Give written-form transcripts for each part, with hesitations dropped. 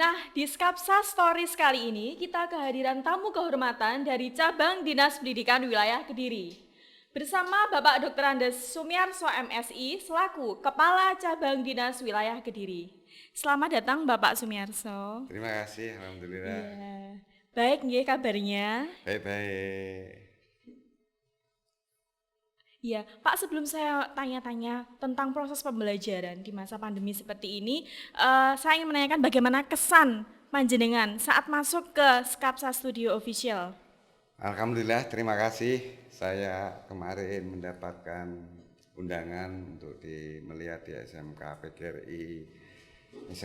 Nah, di Skapsa Stories kali ini kita kehadiran tamu kehormatan dari cabang Dinas Pendidikan Wilayah Kediri. Bersama Bapak Dr. Andes Sumiarso MSI selaku Kepala Cabang Dinas Wilayah Kediri. Selamat datang Bapak Sumiarso. Terima kasih, alhamdulillah. Iya. Baik nggih kabarnya? Baik-baik. Iya, Pak, sebelum saya tanya-tanya tentang proses pembelajaran di masa pandemi seperti ini, saya ingin menanyakan bagaimana kesan panjenengan saat masuk ke Skapsa Studio Official. Alhamdulillah, terima kasih. Saya kemarin mendapatkan undangan untuk melihat di SMK PGRI 1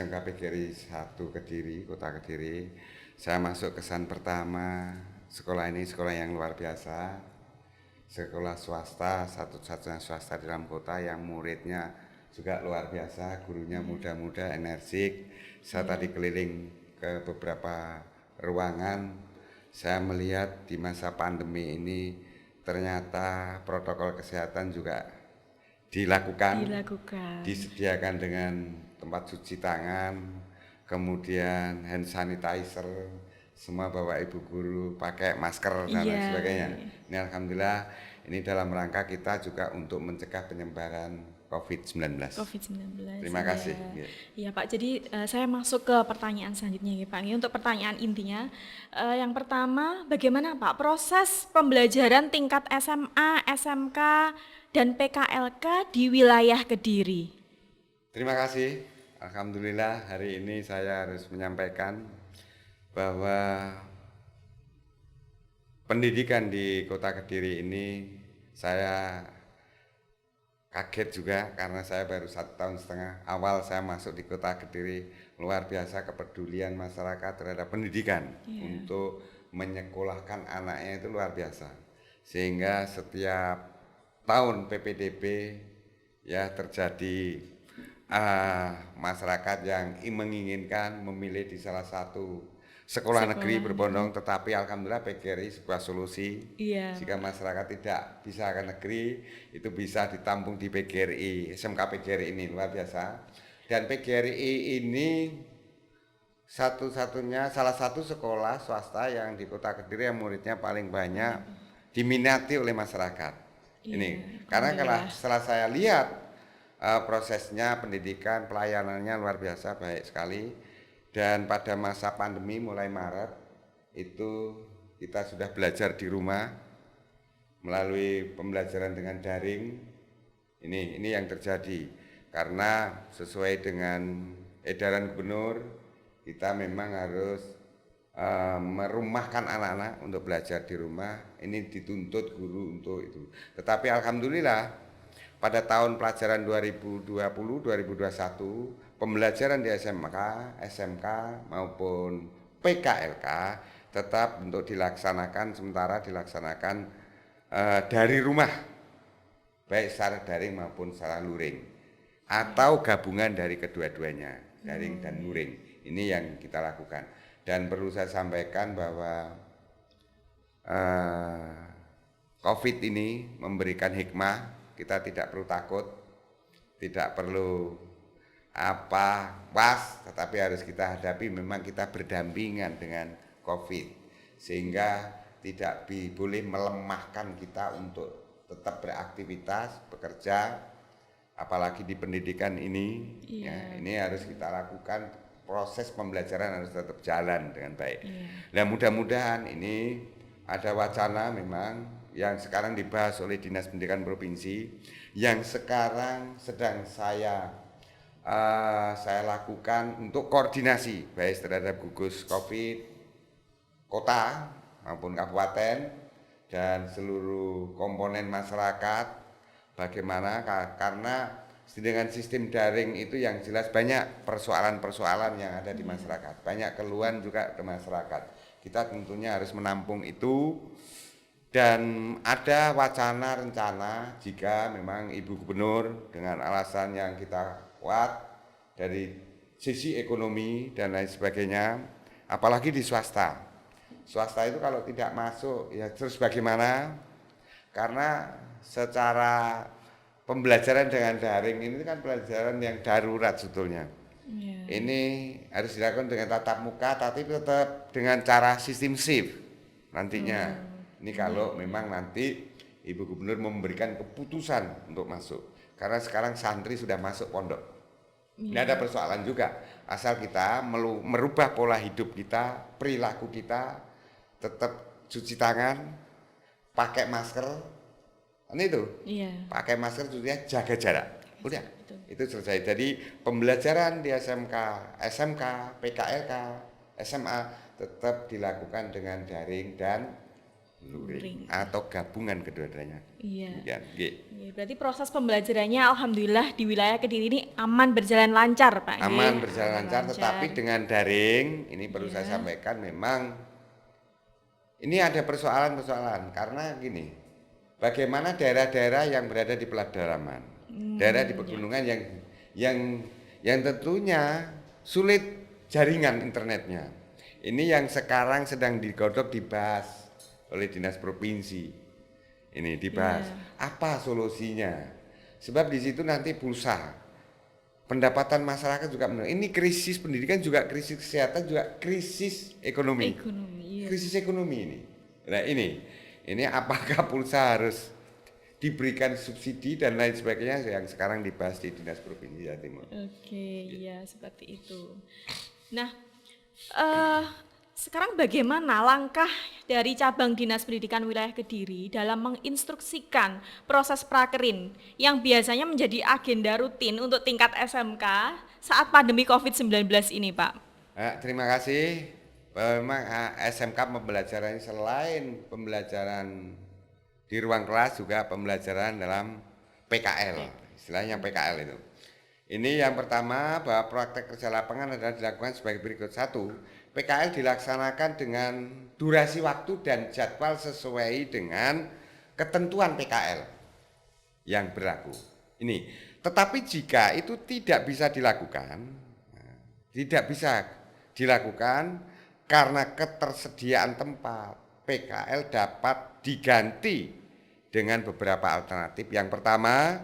Kediri, Kota Kediri. Saya masuk kesan pertama, sekolah ini sekolah yang luar biasa. Sekolah swasta, satu-satunya swasta di dalam kota yang muridnya juga luar biasa, gurunya muda-muda, energik. Saya tadi keliling ke beberapa ruangan, saya melihat di masa pandemi ini ternyata protokol kesehatan juga dilakukan, disediakan dengan tempat cuci tangan, kemudian hand sanitizer, semua bapak ibu guru pakai masker dan lain sebagainya. Ini alhamdulillah, ini dalam rangka kita juga untuk mencegah penyebaran COVID-19. Terima kasih. Iya Pak, jadi saya masuk ke pertanyaan selanjutnya ya Pak. Ini untuk pertanyaan intinya. Yang pertama, bagaimana Pak proses pembelajaran tingkat SMA, SMK, dan PKLK di wilayah Kediri? Terima kasih. Alhamdulillah hari ini saya harus menyampaikan bahwa pendidikan di Kota Kediri ini saya kaget juga karena saya baru 1,5 tahun awal saya masuk di Kota Kediri. Luar biasa kepedulian masyarakat terhadap pendidikan untuk menyekolahkan anaknya itu luar biasa. Sehingga setiap tahun PPDB ya terjadi masyarakat yang menginginkan memilih di salah satu sekolah negeri berbondong, tetapi alhamdulillah PGRI sebuah solusi. Jika masyarakat tidak bisa ke negeri, itu bisa ditampung di PGRI, SMK PGRI ini luar biasa. Dan PGRI ini salah satu sekolah swasta yang di Kota Kediri yang muridnya paling banyak diminati oleh masyarakat. Ini karena setelah saya lihat prosesnya pendidikan pelayanannya luar biasa baik sekali. Dan pada masa pandemi mulai Maret itu kita sudah belajar di rumah melalui pembelajaran dengan daring. Ini yang terjadi karena sesuai dengan edaran gubernur kita memang harus merumahkan anak-anak untuk belajar di rumah. Ini dituntut guru untuk itu. Tetapi alhamdulillah pada tahun pelajaran 2020-2021 pembelajaran di SMK maupun PKLK tetap untuk sementara dilaksanakan dari rumah, baik secara daring maupun secara luring, atau gabungan dari kedua-duanya, daring dan luring. Ini yang kita lakukan. Dan perlu saya sampaikan bahwa COVID ini memberikan hikmah, kita tidak perlu takut, tidak perlu was, tetapi harus kita hadapi. Memang kita berdampingan dengan COVID, sehingga tidak boleh melemahkan kita untuk tetap beraktivitas, bekerja, apalagi di pendidikan ini. Ini harus kita lakukan, proses pembelajaran harus tetap jalan dengan baik. Nah mudah-mudahan ini ada wacana memang yang sekarang dibahas oleh Dinas Pendidikan Provinsi, yang sekarang sedang saya lakukan untuk koordinasi baik terhadap gugus COVID kota maupun kabupaten dan seluruh komponen masyarakat. Bagaimana karena dengan sistem daring itu yang jelas banyak persoalan-persoalan yang ada di masyarakat, banyak keluhan juga ke masyarakat. Kita tentunya harus menampung itu. Dan ada wacana rencana jika memang Ibu Gubernur dengan alasan yang kita kuat dari sisi ekonomi dan lain sebagainya, apalagi di swasta. Swasta itu kalau tidak masuk ya terus bagaimana? Karena secara pembelajaran dengan daring ini kan pelajaran yang darurat sebetulnya. Iya. Ini harus dilakukan dengan tatap muka, tapi tetap dengan cara sistem shift nantinya. Ini kalau memang nanti Ibu Gubernur memberikan keputusan untuk masuk. Karena sekarang santri sudah masuk pondok. Tidak ada persoalan juga. Asal kita merubah pola hidup kita, perilaku kita, tetap cuci tangan, pakai masker, kan itu. Iya. Pakai masker, cuci tangan, jaga jarak. Udah, Betul. itu selesai. Jadi pembelajaran di SMK, PKLK, SMA tetap dilakukan dengan daring dan luring atau gabungan kedua-duanya. Iya. Demikian, nggih. Iya, berarti proses pembelajarannya alhamdulillah di wilayah Kediri ini aman berjalan lancar, Pak. Aman Nggih. berjalan lancar, tetapi dengan daring ini perlu saya sampaikan memang ini ada persoalan-persoalan karena gini, bagaimana daerah-daerah yang berada di pedalaman, daerah di pegunungan yang tentunya sulit jaringan internetnya. Ini yang sekarang sedang digodok dibahas oleh dinas provinsi. Ini dibahas apa solusinya. Sebab di situ nanti pulsa, pendapatan masyarakat juga menurun. Ini krisis pendidikan juga krisis kesehatan juga krisis ekonomi. Ekonomi, iya. Krisis ekonomi ini. Nah ini apakah pulsa harus diberikan subsidi dan lain sebagainya yang sekarang dibahas di Dinas Provinsi Jawa Timur. Oke, iya seperti itu. Nah, sekarang bagaimana langkah dari cabang Dinas Pendidikan Wilayah Kediri dalam menginstruksikan proses prakerin yang biasanya menjadi agenda rutin untuk tingkat SMK saat pandemi COVID-19 ini, Pak? Terima kasih. Memang SMK pembelajaran selain pembelajaran di ruang kelas juga pembelajaran dalam PKL, istilahnya PKL itu. Ini yang pertama bahwa praktek kerja lapangan adalah dilakukan sebagai berikut. 1, PKL dilaksanakan dengan durasi waktu dan jadwal sesuai dengan ketentuan PKL yang berlaku. Ini, tetapi jika itu tidak bisa dilakukan karena ketersediaan tempat, PKL dapat diganti dengan beberapa alternatif. Yang pertama,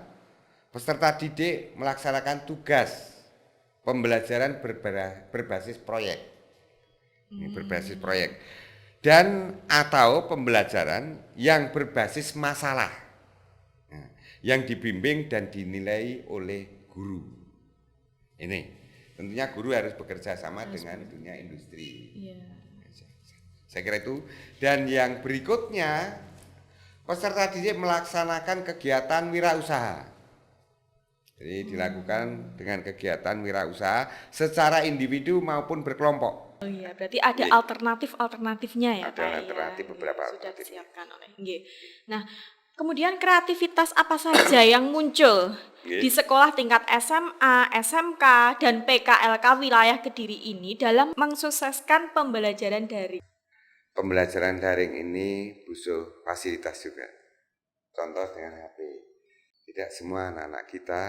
peserta didik melaksanakan tugas pembelajaran berbasis proyek. Ini berbasis proyek. Dan atau pembelajaran yang berbasis masalah. Nah, yang dibimbing dan dinilai oleh guru. Ini, tentunya guru harus bekerja sama dengan dunia industri. Iya. Saya kira itu. Dan yang berikutnya, peserta didik melaksanakan kegiatan wirausaha. Jadi dilakukan dengan kegiatan wirausaha secara individu maupun berkelompok. Oh iya, berarti ada alternatif-alternatifnya ya, Ada Pak. alternatif, beberapa sudah alternatif. disiapkan oleh. Nggih. Nah, kemudian kreativitas apa saja yang muncul di sekolah tingkat SMA, SMK, dan PKLK wilayah Kediri ini dalam mensukseskan pembelajaran daring? Pembelajaran daring ini butuh fasilitas juga. Contoh dengan HP. Tidak semua anak-anak kita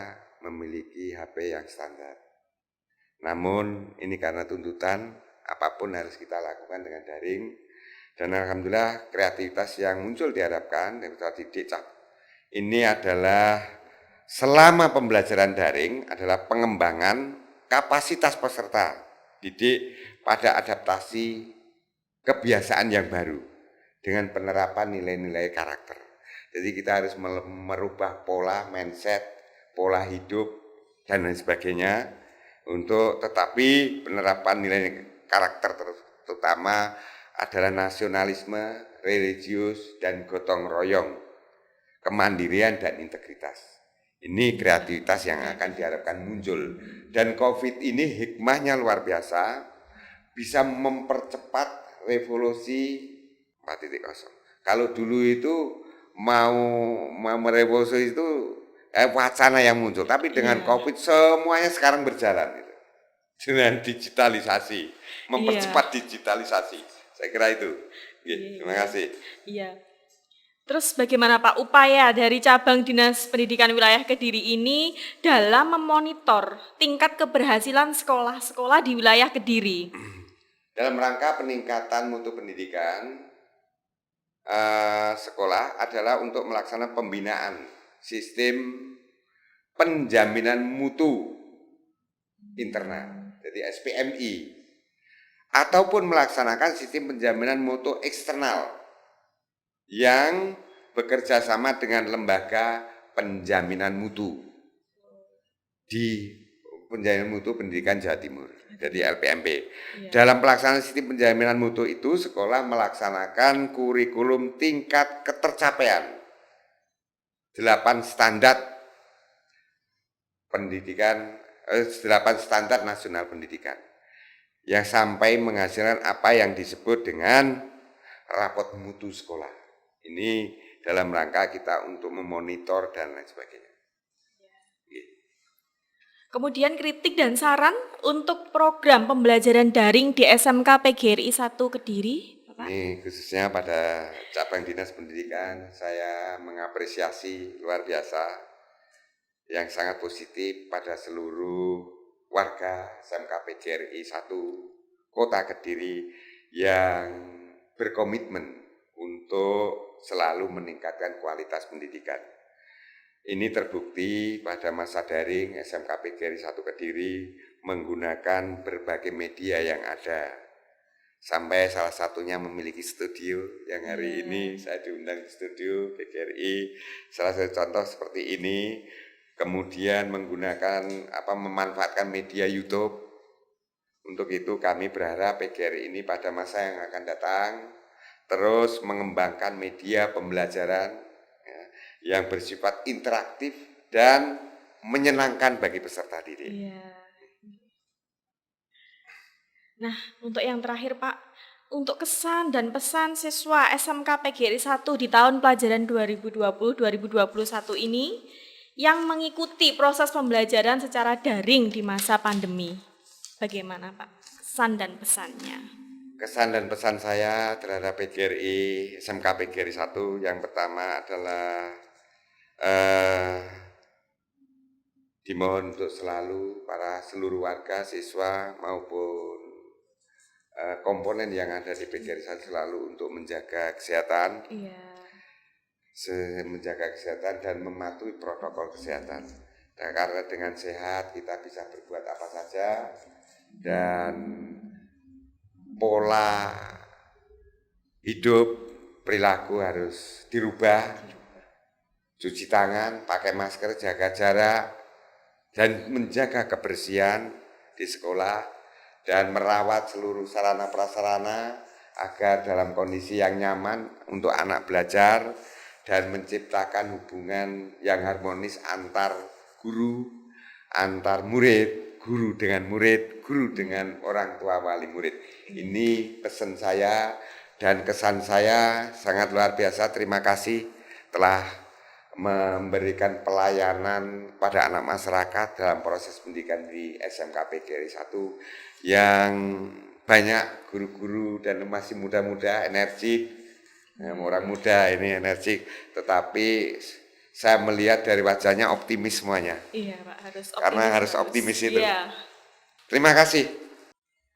memiliki HP yang standar. Namun ini karena tuntutan, apapun harus kita lakukan dengan daring. Dan alhamdulillah kreativitas yang muncul diharapkan dari peserta didik ini adalah selama pembelajaran daring adalah pengembangan kapasitas peserta didik pada adaptasi kebiasaan yang baru dengan penerapan nilai-nilai karakter. Jadi kita harus merubah pola mindset, pola hidup dan lain sebagainya untuk tetapi penerapan nilai karakter terutama adalah nasionalisme, religius dan gotong royong, kemandirian dan integritas. Ini kreativitas yang akan diharapkan muncul. Dan COVID ini hikmahnya luar biasa, bisa mempercepat revolusi 4.0. Kalau dulu itu mau merevolusi itu wacana yang muncul, tapi dengan COVID semuanya sekarang berjalan itu. Dengan digitalisasi, mempercepat digitalisasi. Saya kira itu. Terima kasih. Iya. Terus bagaimana Pak upaya dari cabang Dinas Pendidikan Wilayah Kediri ini dalam memonitor tingkat keberhasilan sekolah-sekolah di wilayah Kediri? Dalam rangka peningkatan mutu pendidikan, sekolah adalah untuk melaksanakan pembinaan sistem penjaminan mutu internal, jadi SPMI, ataupun melaksanakan sistem penjaminan mutu eksternal yang bekerja sama dengan lembaga penjaminan mutu di penjaminan mutu pendidikan Jawa Timur, jadi LPMP. Dalam pelaksanaan sistem penjaminan mutu itu, sekolah melaksanakan kurikulum tingkat ketercapaian 8 standar pendidikan, 8 standar nasional pendidikan yang sampai menghasilkan apa yang disebut dengan rapot mutu sekolah. Ini dalam rangka kita untuk memonitor dan lain sebagainya. Kemudian kritik dan saran untuk program pembelajaran daring di SMK PGRI 1 Kediri, Bapak? Ini khususnya pada cabang dinas pendidikan, saya mengapresiasi luar biasa yang sangat positif pada seluruh warga SMK PGRI 1 Kota Kediri yang berkomitmen untuk selalu meningkatkan kualitas pendidikan. Ini terbukti pada masa daring SMK PGRI 1 Kediri menggunakan berbagai media yang ada. Sampai salah satunya memiliki studio yang hari ini saya diundang di studio PGRI. Salah satu contoh seperti ini. Kemudian memanfaatkan media YouTube. Untuk itu kami berharap PGRI ini pada masa yang akan datang terus mengembangkan media pembelajaran yang bersifat interaktif dan menyenangkan bagi peserta didik. Iya. Nah, untuk yang terakhir Pak, untuk kesan dan pesan siswa SMK PGRI 1 di tahun pelajaran 2020-2021 ini yang mengikuti proses pembelajaran secara daring di masa pandemi. Bagaimana Pak kesan dan pesannya? Kesan dan pesan saya terhadap PGRI, SMK PGRI 1 yang pertama adalah dimohon untuk selalu para seluruh warga, siswa maupun komponen yang ada di PGRI 1 selalu untuk menjaga kesehatan, menjaga kesehatan dan mematuhi protokol kesehatan. Nah, karena dengan sehat kita bisa berbuat apa saja dan pola hidup perilaku harus dirubah. Cuci tangan, pakai masker, jaga jarak, dan menjaga kebersihan di sekolah, dan merawat seluruh sarana prasarana agar dalam kondisi yang nyaman untuk anak belajar, dan menciptakan hubungan yang harmonis antar guru, antar murid, guru dengan murid, guru dengan orang tua wali murid. Ini pesan saya dan kesan saya sangat luar biasa. Terima kasih telah memberikan pelayanan pada anak masyarakat dalam proses pendidikan di SMK PGRI 1 yang banyak guru-guru dan masih muda-muda, energik, orang muda ini energik, tetapi saya melihat dari wajahnya optimis semuanya. Iya Pak, harus optimis. Karena harus optimis itu. Iya. Terima kasih.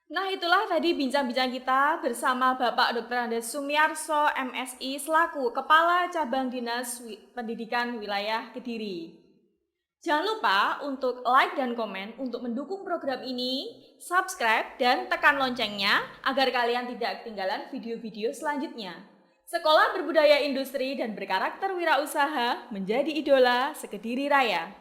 Nah, itulah tadi bincang-bincang kita bersama Bapak Dr. Andes Sumiarso, MSI, selaku Kepala Cabang Dinas Pendidikan Wilayah Kediri. Jangan lupa untuk like dan komen untuk mendukung program ini, subscribe dan tekan loncengnya agar kalian tidak ketinggalan video-video selanjutnya. Sekolah berbudaya industri dan berkarakter wirausaha menjadi idola sekediri raya.